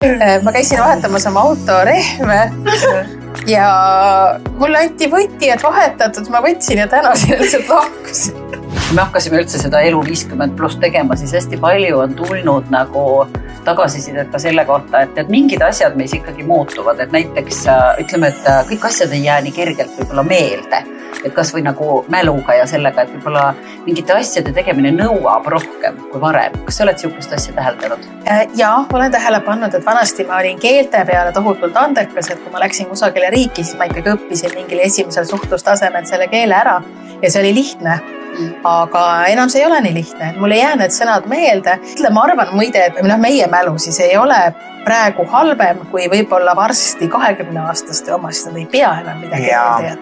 Ma käisin vahetamas oma auto rehme ja mulle anti võti, et vahetatud ma võtsin ja täna siin lihtsalt lahkusin. Kui me hakkasime üldse seda elu 50+ tegema, siis hästi palju on tulnud nagu tagasisidet ka selle kohta, et mingid asjad meis ikkagi muutuvad, et näiteks ütleme, et kõik asjad ei jää nii kergelt võib-olla meelde, et kas või nagu mäluga ja sellega, et võib-olla mingite asjade tegemine nõuab rohkem kui varem. Kas sa oled siukest asja täheldanud? Ja, olen tähele pannud, et vanasti ma olin keelte peale tohutult andekas, et kui ma läksin kusagile riiki, siis ma ikkagi õppisin mingil esimesel suhtlustasemel selle keele ära ja see oli lihtne. Aga enam see ei ole nii lihtne. Mul ei jää need sõnad meelde. Ma arvan muide, et meie mälu siis ei ole praegu halvem kui võib-olla varsti 20-aastaste omast. Nad ei pea enam midagi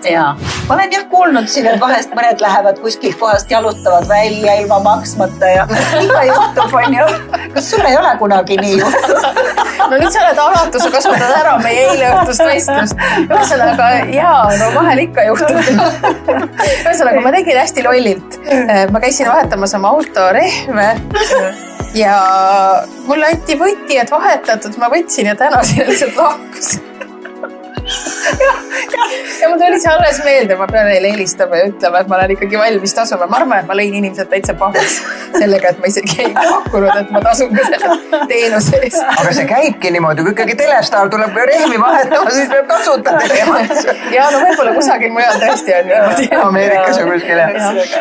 teada. Ma olen kuulnud siin, et vahest mõned lähevad kuskilt kohast jalutavad välja ilma maksmata ja iga juhtub, on ju. Kas sul ei ole kunagi nii juhtud? No nüüd sa oled alatu, sa kasvatad ära meie eile õhtust vestlust. Ühesõnaga, vahel ikka juhtub. Ühesõnaga, ma tegin hästi lollilt. Ma käisin vahetamas oma auto rehme ja mulle anti võti, et vahetatud ma võtsin ja täna siin lihtsalt lahkusin. Ja mul tuli see alles meelde, ma pean neile helistama ja ütlema, et ma olen ikkagi valmis tasuma. Ma arvan, et ma lõin inimesed täitsa pahus sellega, et ma isegi ei pakkunud, et ma tasun ka selle teenuse eest. Aga see käibki niimoodi, kui ikkagi telestaar tuleb rehmi vahetama, siis peab tasuta tegema. Ja, no võib-olla kusagil mujal tõesti on niimoodi. Ameerikas või kuskil.